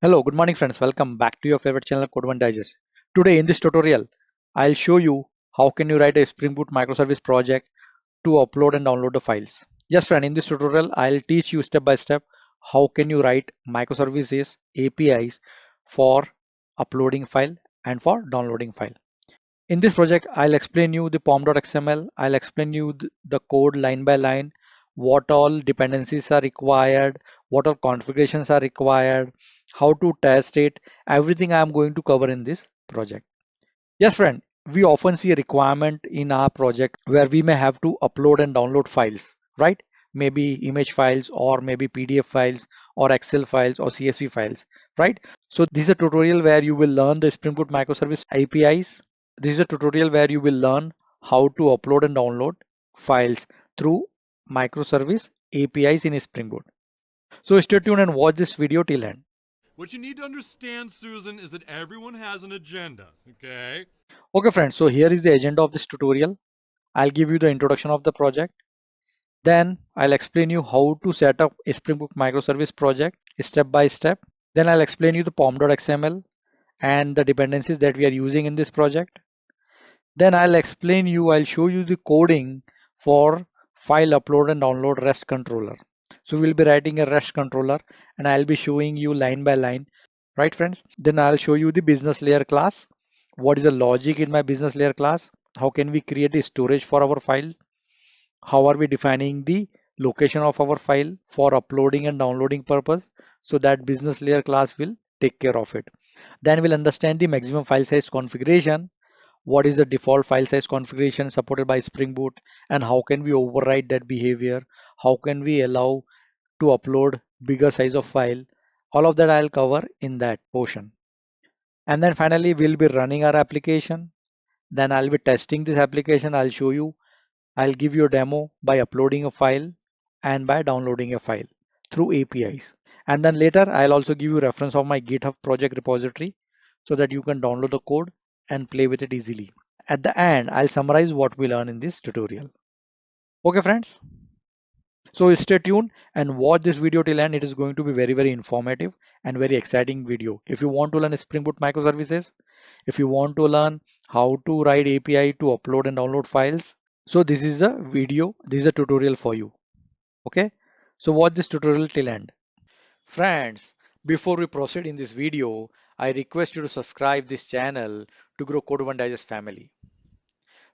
Hello, good morning friends. Welcome back to your favorite channel CodeOneDigest. Today in this tutorial, I'll show you how can you write a Springboot microservice project to upload and download the files. Yes friend, in this tutorial, I'll teach you step by step how can you write microservices APIs for uploading file and for downloading file. In this project, I'll explain you the Pom.xml. I'll explain you the code line by line, what all dependencies are required, what all configurations are required, how to test it, everything I'm going to cover in this project. Yes, friend, we often see a requirement in our project where we may have to upload and download files, right? Maybe image files or maybe PDF files or Excel files or CSV files, right? So this is a tutorial where you will learn the Spring Boot microservice APIs. This is a tutorial where you will learn how to upload and download files through microservice APIs in Spring Boot. So stay tuned and watch this video till end. What you need to understand, Susan, is that everyone has an agenda, okay? Okay friends, so here is the agenda of this tutorial. I'll give you the introduction of the project. Then I'll explain you how to set up a Spring Boot microservice project step by step. Then I'll explain you the pom.xml and the dependencies that we are using in this project. Then I'll show you the coding for file upload and download REST controller. So we'll be writing a REST controller and I'll be showing you line by line, right friends? Then I'll show you the business layer class. What is the logic in my business layer class? How can we create a storage for our file? How are we defining the location of our file for uploading and downloading purpose? So that business layer class will take care of it. Then we'll understand the maximum file size configuration. What is the default file size configuration supported by Spring Boot, and how can we override that behavior? How can we allow to upload bigger size of file? All of that I'll cover in that portion. And then finally we'll be running our application. Then I'll be testing this application. I'll give you a demo by uploading a file and by downloading a file through APIs. And then later I'll also give you reference of my GitHub project repository so that you can download the code and play with it easily. At the end, I'll summarize what we learned in this tutorial. Okay, friends. So stay tuned and watch this video till end. It is going to be very, very informative and very exciting video. If you want to learn Spring Boot microservices, if you want to learn how to write API to upload and download files, so this is a video, this is a tutorial for you. Okay. So watch this tutorial till end. Friends, before we proceed in this video, I request you to subscribe this channel to grow CodeOneDigest family.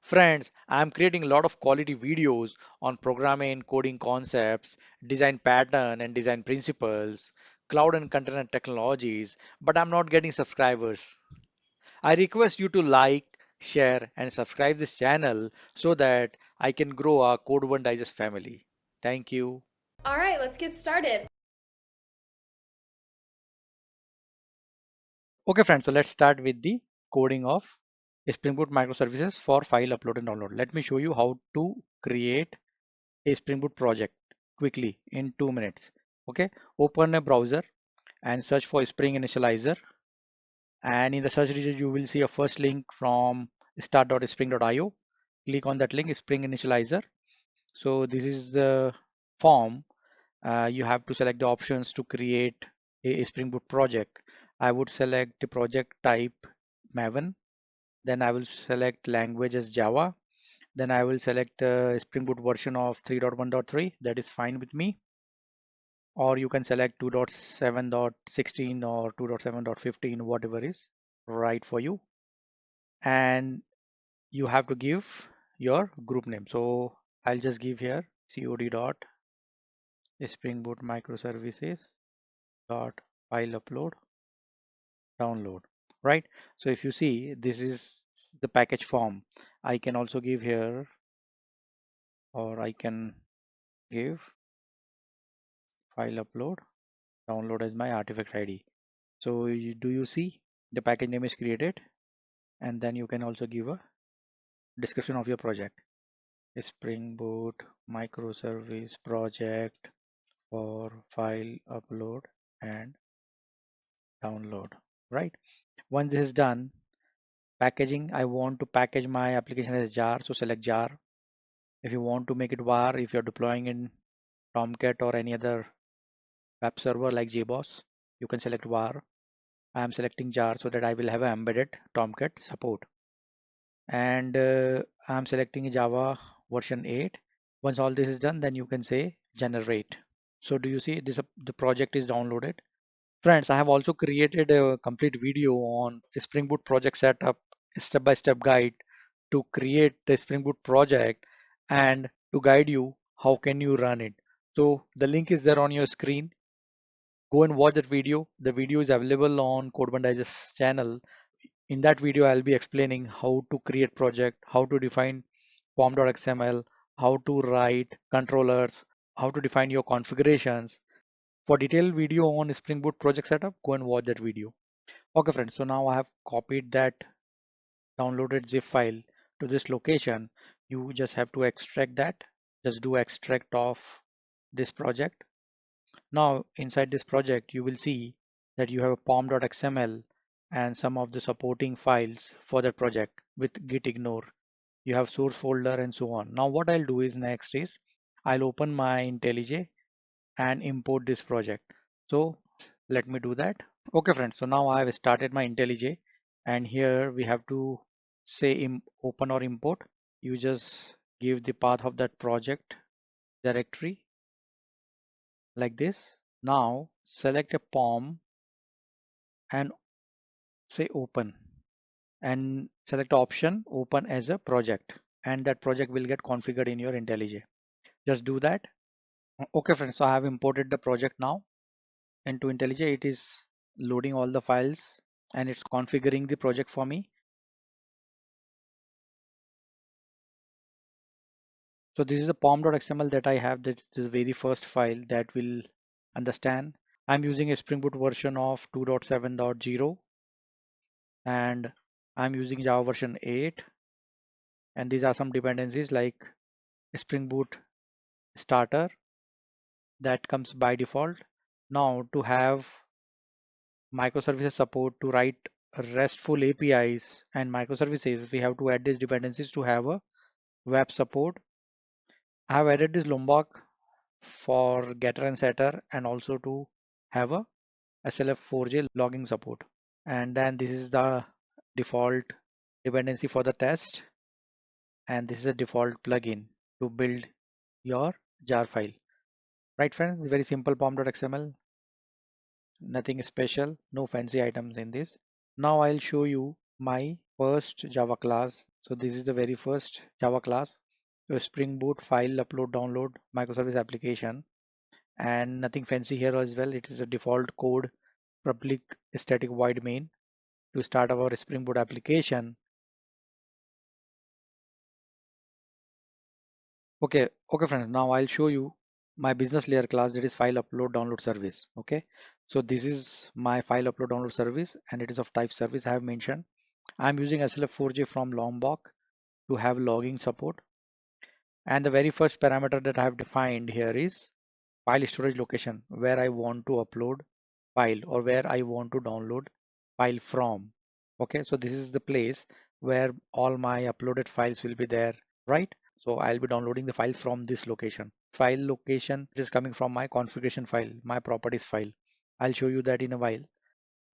Friends, I am creating a lot of quality videos on programming, coding concepts, design pattern and design principles, cloud and container technologies, but I'm not getting subscribers. I request you to like, share and subscribe this channel so that I can grow our Code One Digest family. Thank you. All right, let's get started. Okay friends, so let's start with the coding of Spring Boot microservices for file upload and download. Let me show you how to create a Spring Boot project quickly in 2 minutes. Okay, open a browser and search for Spring Initializer. And in the search result, you will see a first link from start.spring.io. Click on that link, Spring Initializer. So this is the form. You have to select the options to create a Spring Boot project. I would select the project type Maven. Then I will select language as Java. Then I will select Spring Boot version of 3.1.3. That is fine with me. Or you can select 2.7.16 or 2.7.15, whatever is right for you. And you have to give your group name. So I'll just give here cod dot Spring Boot microservices dot file upload download, right? So if you see, this is the package form. I can also give here, or I can give file upload download as my artifact ID. So do you see the package name is created, and then you can also give a description of your project. Spring Boot microservice project for file upload and download, right? Once this is done, packaging, I want to package my application as jar, so select jar. If you want to make it var, if you're deploying in Tomcat or any other web server like JBoss, you can select var. I am selecting jar so that I will have an embedded Tomcat support. And I am selecting Java version 8. Once all this is done, then you can say generate. So do you see this? The project is downloaded. Friends, I have also created a complete video on Spring Boot project setup, step-by-step guide to create the Spring Boot project and to guide you how can you run it. So the link is there on your screen. Go and watch that video. The video is available on CodeOneDigest channel. In that video, I'll be explaining how to create project, how to define Pom.xml, how to write controllers, how to define your configurations. For detailed video on Spring Boot project setup, go and watch that video. Okay, friends. So now I have copied that downloaded zip file to this location. You just have to extract that. Just do extract of this project. Now inside this project, you will see that you have a pom.xml and some of the supporting files for that project with git ignore. You have source folder and so on. Now what I'll do is next is I'll open my IntelliJ and import this project. So let me do that. Okay friends, so now I have started my IntelliJ and here we have to say open or import. You just give the path of that project directory like this. Now select a POM and say open and select option open as a project and that project will get configured in your IntelliJ. Just do that. Okay friends, so I have imported the project now into IntelliJ. It is loading all the files and it's configuring the project for me. So this is the pom.xml that I have. That's the very first file that will understand. I'm using a Spring Boot version of 2.7.0 and I'm using Java version 8. And these are some dependencies like Spring Boot starter that comes by default. Now to have microservices support to write RESTful APIs and microservices, we have to add these dependencies to have a web support. I have added this Lombok for getter and setter and also to have a SLF4J logging support. And then this is the default dependency for the test. And this is a default plugin to build your jar file. Right friends, very simple pom.xml, nothing special, no fancy items in this. Now I'll show you my first Java class. So this is the very first Java class, a Spring Boot file upload download microservice application, and nothing fancy here as well. It is a default code public static void main to start our Spring Boot application. Okay friends, now I'll show you my business layer class, that is file upload download service. Okay, so this is my file upload download service and it is of type service. I have mentioned I'm using SLF4J from Lombok to have logging support. And the very first parameter that I have defined here is file storage location, where I want to upload file or where I want to download file from. Okay, so this is the place where all my uploaded files will be there, right? So I'll be downloading the file from this location. File location is coming from my configuration file, my properties file. I'll show you that in a while.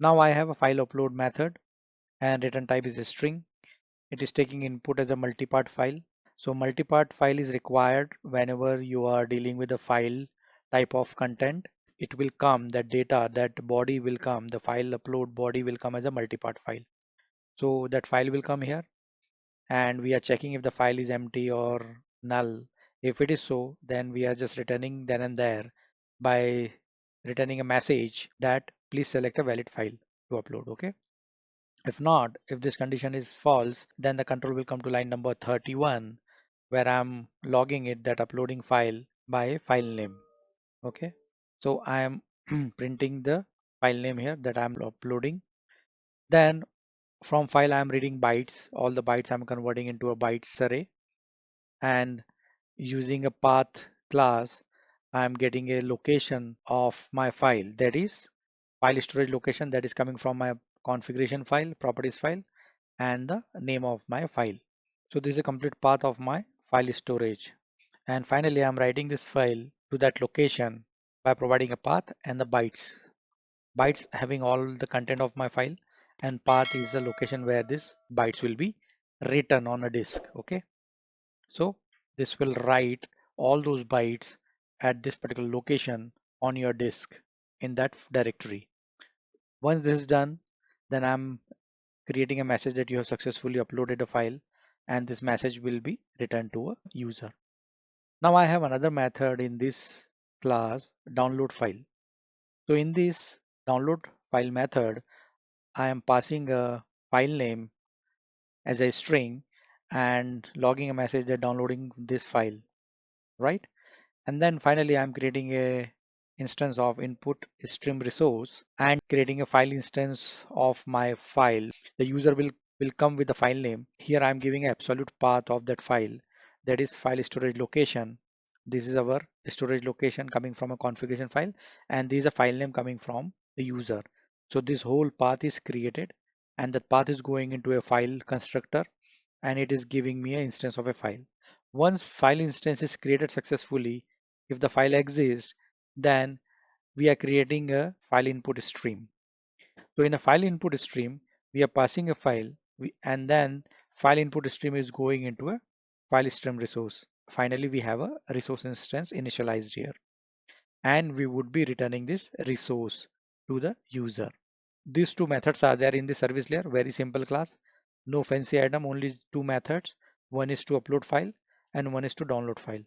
Now I have a file upload method and return type is a string. It is taking input as a multipart file. So multipart file is required whenever you are dealing with a file type of content. It will come, that data, that body will come, the file upload body will come as a multipart file. So that file will come here and we are checking if the file is empty or null. If it is so, then we are just returning then and there by returning a message that please select a valid file to upload. Okay. If not, if this condition is false, then the control will come to line number 31 where I'm logging it that uploading file by file name. Okay, so I am printing the file name here that I'm uploading. Then from file I'm reading bytes. All the bytes I'm converting into a bytes array, and using a path class I'm getting a location of my file, that is file storage location, that is coming from my configuration file, properties file, and the name of my file. So this is a complete path of my file storage. And finally, I'm writing this file to that location by providing a path and the bytes. bytes having all the content of my file, and path is the location where this bytes will be written on a disk. Okay, so this will write all those bytes at this particular location on your disk in that directory. Once this is done, then I'm creating a message that you have successfully uploaded a file, and this message will be returned to a user. Now I have another method in this class, download file. So in this download file method, I am passing a file name as a string and logging a message that downloading this file, right? And then finally, I'm creating a instance of input stream resource and creating a file instance of my file. The user will come with the file name. Here I'm giving an absolute path of that file, that is file storage location. This is our storage location coming from a configuration file, and this is a file name coming from the user. So this whole path is created, and that path is going into a file constructor, and it is giving me an instance of a file. Once file instance is created successfully, if the file exists, then we are creating a file input stream. So in a file input stream, we are passing a file, and then file input stream is going into a file stream resource. Finally, we have a resource instance initialized here, and we would be returning this resource to the user. These two methods are there in the service layer, very simple class. No fancy item, only two methods. One is to upload file and one is to download file,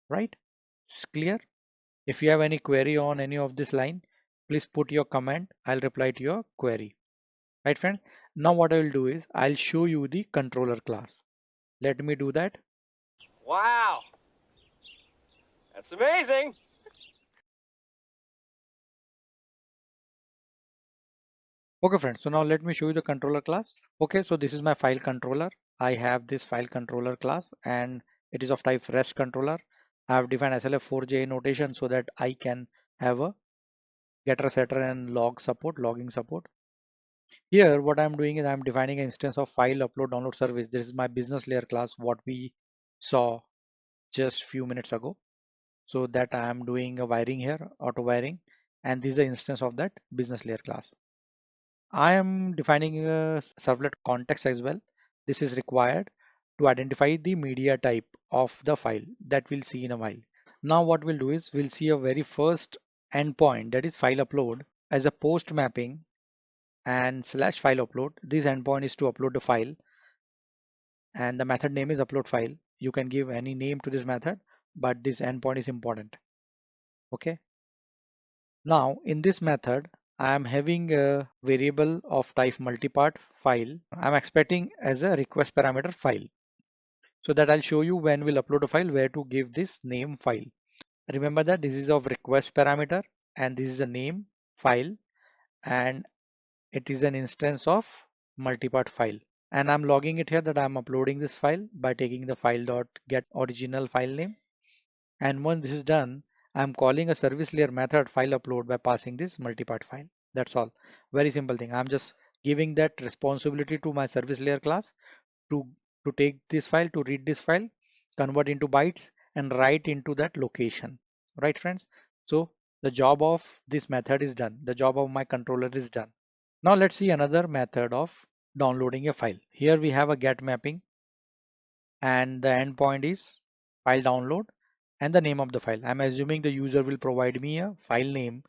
right? It's clear? If you have any query on any of this line, please put your comment. I'll reply to your query. Right, friends? Now what I will do is I'll show you the controller class. Let me do that. Wow, that's amazing. Okay, friends. So now let me show you the controller class. Okay, so this is my file controller. I have this file controller class and it is of type REST controller. I have defined SLF4J notation so that I can have a getter, setter, and logging support. Here, what I'm doing is I'm defining an instance of file upload download service. This is my business layer class, what we saw just few minutes ago. So that I am doing a wiring here, auto wiring, and this is the instance of that business layer class. I am defining a servlet context as well. This is required to identify the media type of the file that we'll see in a while. Now what we'll do is we'll see a very first endpoint, that is file upload, as a post mapping and slash file upload. This endpoint is to upload the file, and the method name is upload file. You can give any name to this method, but this endpoint is important. Okay. Now in this method, I am having a variable of type multipart file. I'm expecting as a request parameter file, so that I'll show you when we'll upload a file where to give this name file. Remember that this is of request parameter and this is a name file, and it is an instance of multipart file. And I'm logging it here that I'm uploading this file by taking the file.get original file name. And once this is done, I'm calling a service layer method file upload by passing this multipart file. That's all. Very simple thing. I'm just giving that responsibility to my service layer class to, to take this file, to read this file, convert into bytes and write into that location. Right, friends? So the job of this method is done. The job of my controller is done. Now let's see another method of downloading a file. Here we have a get mapping and the endpoint is file download and the name of the file. I'm assuming the user will provide me a file name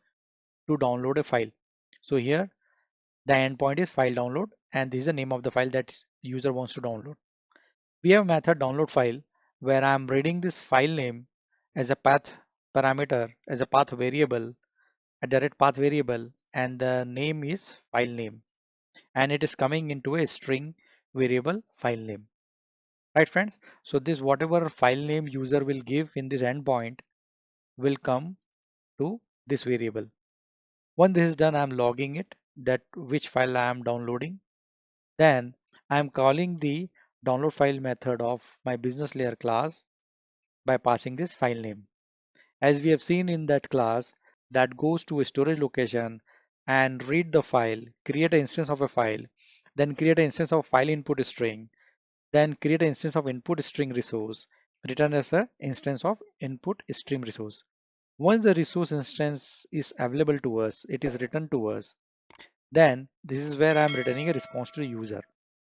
to download a file. So here the endpoint is file download and this is the name of the file that user wants to download. We have method download file where I'm reading this file name as a path parameter, as a path variable, a direct path variable, and the name is file name, and it is coming into a string variable file name. Right, friends? So this whatever file name user will give in this endpoint will come to this variable. When this is done, I'm logging it that which file I am downloading. Then I'm calling the download file method of my business layer class by passing this file name. As we have seen in that class, that goes to a storage location and read the file, create an instance of a file, then create an instance of file input string, then create an instance of input string resource, return as an instance of input stream resource. Once the resource instance is available to us, it is returned to us. Then this is where I'm returning a response to the user.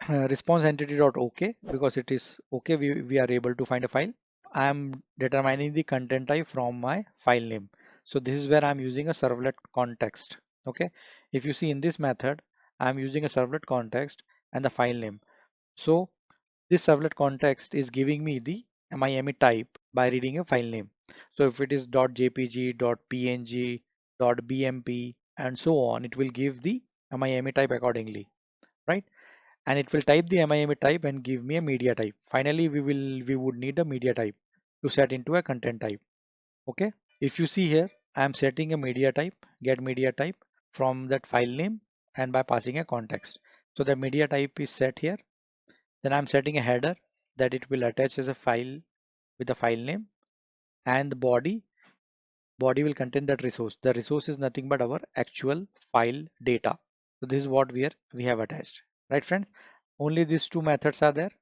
Response entity.ok, because it is okay, we are able to find a file. I'm determining the content type from my file name. So this is where I'm using a servlet context. Okay. If you see in this method, I'm using a servlet context and the file name. So this servlet context is giving me the MIME type by reading a file name. So if it is .jpg, .png, .bmp, and so on, it will give the MIME type accordingly, right? And it will type the MIME type and give me a media type. Finally, we would need a media type to set into a content type. Okay. If you see here, I am setting a media type, get media type from that file name and by passing a context. So the media type is set here. Then I'm setting a header that it will attach as a file with the file name, and the body will contain that resource. The resource is nothing but our actual file data. So this is what we have attached, right friends? Only these two methods are there,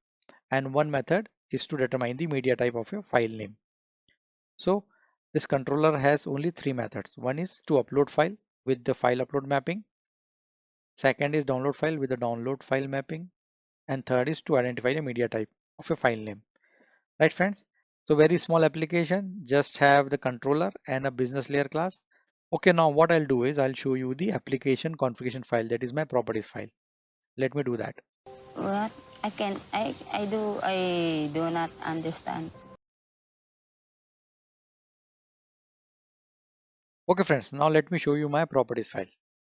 and one method is to determine the media type of your file name. So this controller has only three methods. One is to upload file with the file upload mapping. Second is download file with the download file mapping. And third is to identify the media type of a file name. Right friends? So very small application, just have the controller and a business layer class. Okay, now what I'll do is I'll show you the application configuration file, that is my properties file. Let me do that. What? I do not understand. Okay friends, now let me show you my properties file.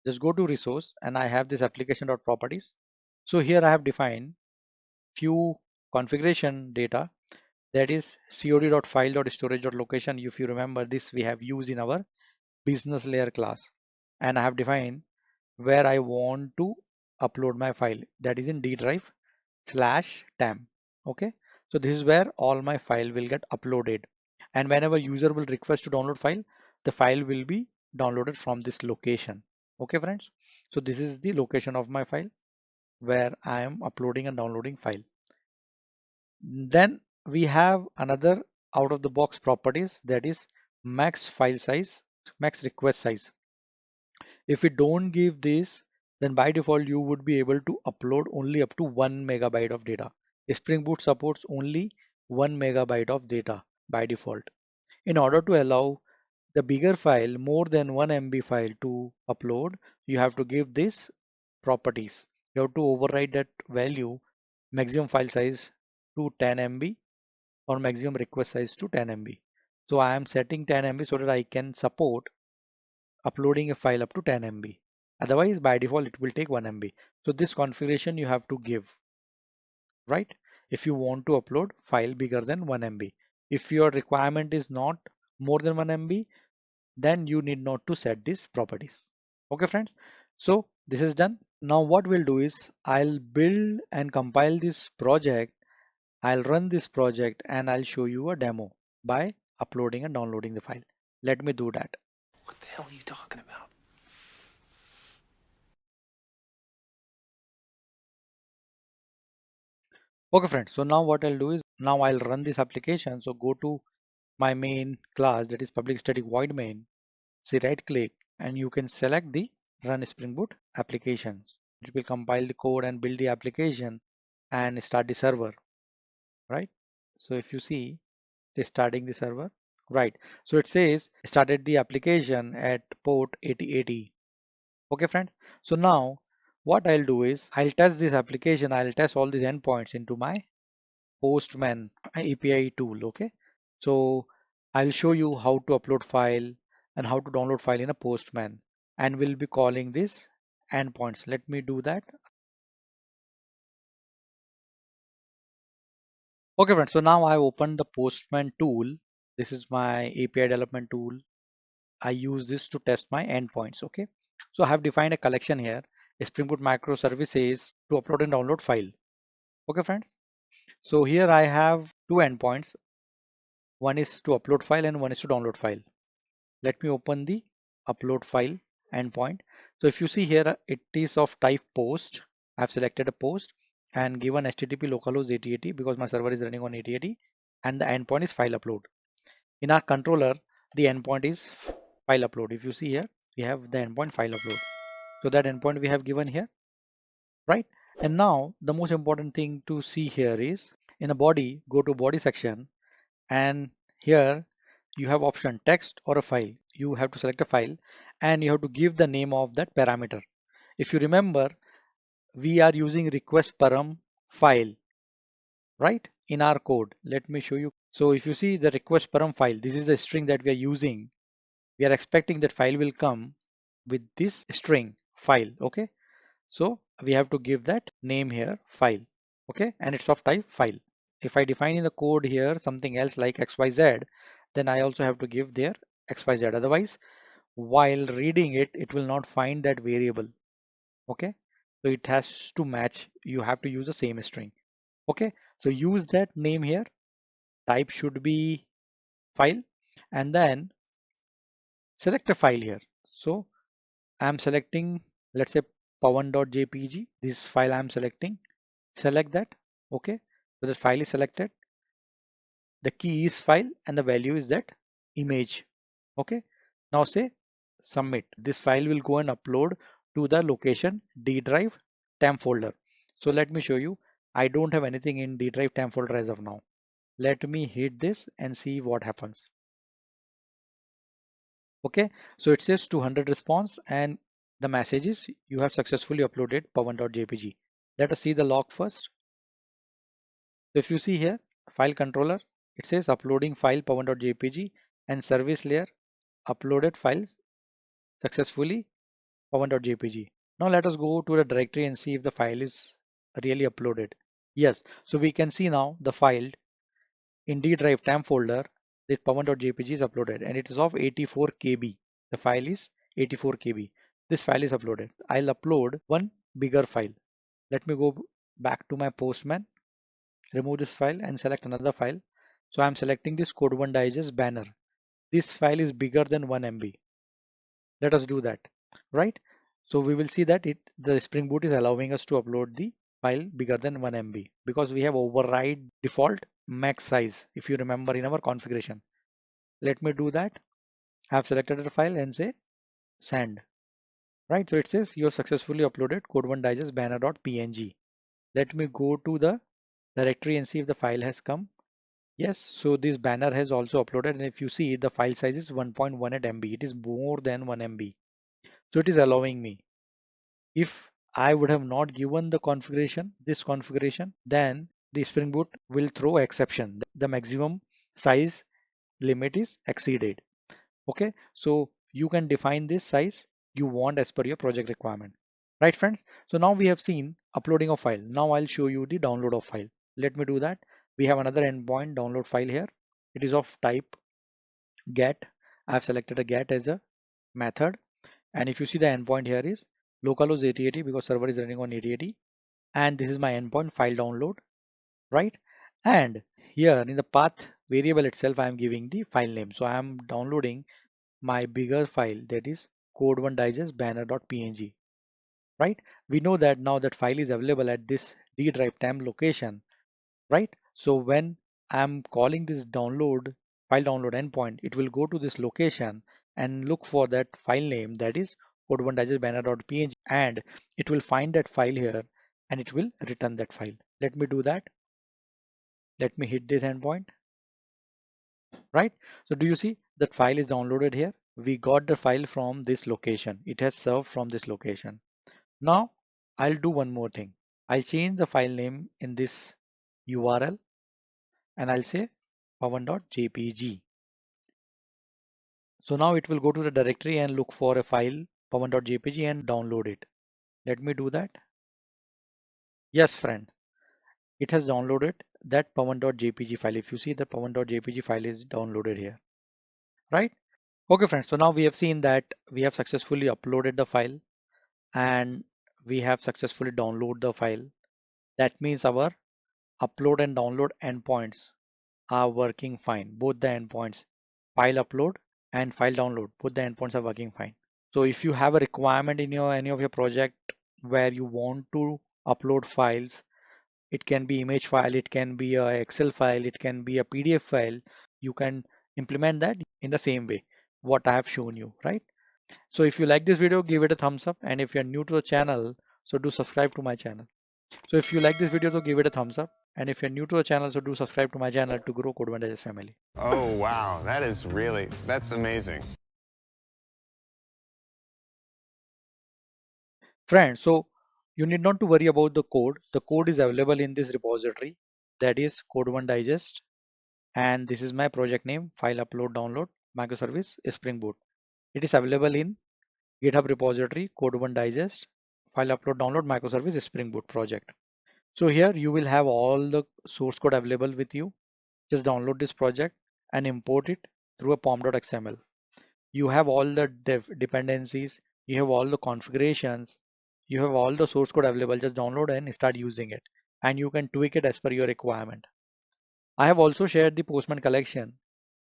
Just go to resource and I have this application.properties. So here I have defined few configuration data, that is cod.file.storage.location. If you remember this, we have used in our business layer class, and I have defined where I want to upload my file, that is in D drive /temp. Okay, so this is where all my file will get uploaded, and whenever user will request to download file, the file will be downloaded from this location. Okay friends, so this is the location of my file where I am uploading and downloading file. Then we have another out of the box properties, that is max file size, max request size. If we don't give this, then by default you would be able to upload only up to 1 megabyte of data. Spring Boot supports only 1 megabyte of data by default. In order to allow the bigger file, more than 1 MB file to upload, you have to give this properties. You have to override that value, maximum file size to 10 MB or maximum request size to 10 MB. So I am setting 10 MB so that I can support uploading a file up to 10 MB. Otherwise, by default, it will take 1 MB. So this configuration you have to give, right? If you want to upload file bigger than 1 MB. If your requirement is not more than 1 MB, then you need not to set these properties. Okay, friends. So this is done. Now what we'll do is I'll build and compile this project. I'll run this project and I'll show you a demo by uploading and downloading the file. Let me do that. What the hell are you talking about? Okay friends, so now what I'll do is now I'll run this application. So go to my main class, that is public static void main, say right click and you can select the run Spring Boot applications. It will compile the code and build the application and start the server, right? So if you see it is starting the server, right? So it says started the application at port 8080. Okay friends, so now what I'll do is I'll test this application, I'll test all these endpoints into my Postman API tool. Okay, so I'll show you how to upload file and how to download file in a Postman, and we'll be calling this endpoints. Let me do that. Okay friends, so now I've opened the Postman tool. This is my API development tool. I use this to test my endpoints. Okay, so I have defined a collection here, Spring Boot microservices to upload and download file. Okay friends, so here I have two endpoints. One is to upload file and one is to download file. Let me open the upload file endpoint. So if you see here, it is of type post. I've selected a post and given HTTP localhost 8080 because my server is running on 8080 and the endpoint is file upload. In our controller, the endpoint is file upload. If you see here, we have the endpoint file upload. So that endpoint we have given here, right? And now the most important thing to see here is in a body, go to body section, and here you have option text or a file. You have to select a file and you have to give the name of that parameter. If you remember, we are using request param file, right, in our code. Let me show you. So if you see the request param file, this is the string that we are using. We are expecting that file will come with this string file. Okay, so we have to give that name here file. Okay, and it's of type file. If I define in the code here something else like xyz, then I also have to give there xyz. Otherwise, while reading it, it will not find that variable. Okay, so it has to match. You have to use the same string. Okay, so use that name here. Type should be file, and then select a file here. So I'm selecting, let's say pawan.jpg. This file I'm selecting. Select that. Okay, so this file is selected. The key is file and the value is that image. Okay, now say submit. This file will go and upload to the location D drive temp folder. So let me show you. I don't have anything in D drive temp folder as of now. Let me hit this and see what happens. Okay, so it says 200 response and the message is you have successfully uploaded pawan.jpg. Let us see the log first. So if you see here, file controller, it says uploading file pawan.jpg and service layer uploaded files successfully pawan.jpg. Now let us go to the directory and see if the file is really uploaded. Yes, so we can see now the file in D drive temp folder, this pawan.jpg is uploaded and it is of 84 KB. The file is 84 KB. This file is uploaded. I'll upload one bigger file. Let me go back to my Postman, remove this file and select another file. So I'm selecting this CodeOneDigest banner. This file is bigger than 1 MB. Let us do that, right? So we will see that the Spring Boot is allowing us to upload the file bigger than 1 MB because we have override default max size, if you remember in our configuration. Let me do that. I have selected the file and say send, right? So it says you have successfully uploaded CodeOneDigest banner.png. Let me go to the directory and see if the file has come. Yes, so this banner has also uploaded, and if you see the file size is 1.18 MB, it is more than 1 MB. So it is allowing me. If I would have not given the configuration, this configuration, then the Spring Boot will throw exception. The maximum size limit is exceeded. Okay, so you can define this size you want as per your project requirement. Right, friends? So now we have seen uploading of file. Now I'll show you the download of file. Let me do that. We have another endpoint download file here. It is of type get. I have selected a get as a method. And if you see the endpoint here is localhost 8080 because server is running on 8080. And this is my endpoint file download, right? And here in the path variable itself, I am giving the file name. So I am downloading my bigger file, that is CodeOneDigest banner.png, right? We know that now that file is available at this D drive temp location, right? So when I'm calling this download file download endpoint, it will go to this location and look for that file name, that is CodeOneDigest banner.png, and it will find that file here and it will return that file. Let me do that. Let me hit this endpoint, right? So do you see that file is downloaded here? We got the file from this location. It has served from this location. Now I'll do one more thing. I'll change the file name in this URL and I'll say pawan.jpg. So now it will go to the directory and look for a file pawan.jpg and download it. Let me do that. Yes, friend, it has downloaded that pawan.jpg file. If you see the pawan.jpg file is downloaded here, right? Okay, friends. So now we have seen that we have successfully uploaded the file and we have successfully downloaded the file. That means our upload and download endpoints are working fine. Both the endpoints, file upload and file download, both the endpoints are working fine. So if you have a requirement in your any of your project where you want to upload files, it can be image file, it can be a Excel file, it can be a PDF file, you can implement that in the same way what I have shown you, right? So if you like this video, give it a thumbs up, and if you're new to the channel, so do subscribe to my channel. So if you like this video, so give it a thumbs up, and if you're new to the channel, so do subscribe to my channel to grow CodeOneDigest family. Oh, wow. That's amazing. Friends, so you need not to worry about the code. The code is available in this repository, that is CodeOneDigest, and this is my project name, file upload download microservice Springboot. It is available in GitHub repository CodeOneDigest, file upload download microservice Springboot project. So here you will have all the source code available with you. Just download this project and import it through a Pom.xml. You have all the dependencies, you have all the configurations, you have all the source code available. Just download and start using it, and you can tweak it as per your requirement. I have also shared the Postman collection,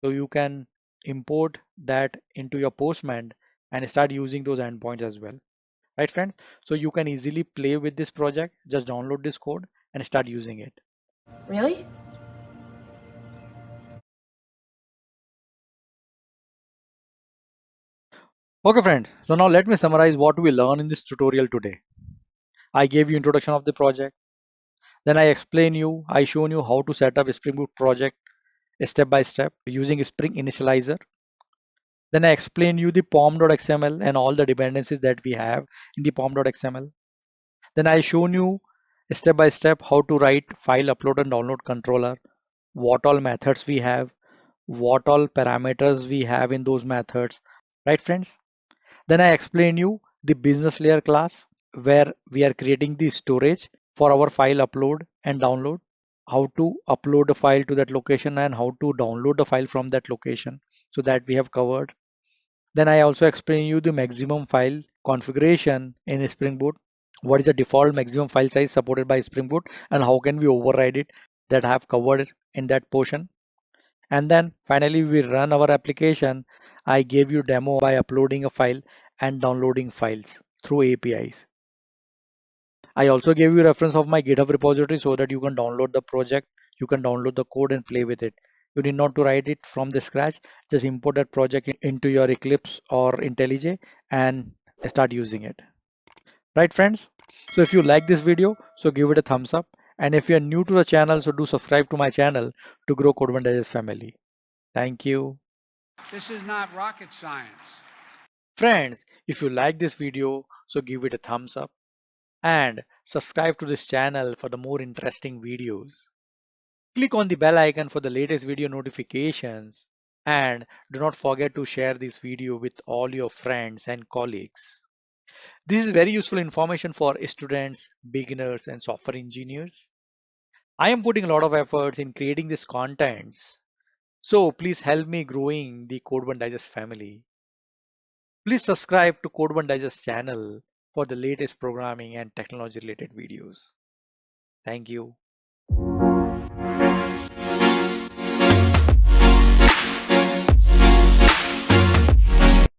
so you can import that into your Postman and start using those endpoints as well. Right, friends? So you can easily play with this project. Just download this code and start using it. Really? Okay, friends. So now let me summarize what we learned in this tutorial today. I gave you introduction of the project. Then I shown you how to set up a Spring Boot project step by step using Spring Initializer. Then I explained you the Pom.xml and all the dependencies that we have in the Pom.xml. Then I shown you step by step how to write file upload and download controller, what all methods we have, what all parameters we have in those methods, right, friends? Then I explained you the business layer class where we are creating the storage for our file upload and download, how to upload a file to that location and how to download the file from that location. So that we have covered. Then I also explained you the maximum file configuration in Spring Boot. What is the default maximum file size supported by Spring Boot and how can we override it, that I have covered in that portion. And then finally we run our application. I gave you demo by uploading a file and downloading files through APIs. I also gave you reference of my GitHub repository so that you can download the project, you can download the code and play with it. You need not to write it from the scratch. Just import that project into your Eclipse or IntelliJ and start using it. Right, friends? So if you like this video, so give it a thumbs up. And if you are new to the channel, so do subscribe to my channel to grow CodeOneDigest family. Thank you. This is not rocket science. Friends, if you like this video, so give it a thumbs up and subscribe to this channel for the more interesting videos. Click on the bell icon for the latest video notifications and do not forget to share this video with all your friends and colleagues. This is very useful information for students, beginners and software engineers. I am putting a lot of efforts in creating these contents. So please help me growing the CodeOneDigest family. Please subscribe to CodeOneDigest channel for the latest programming and technology related videos. Thank you.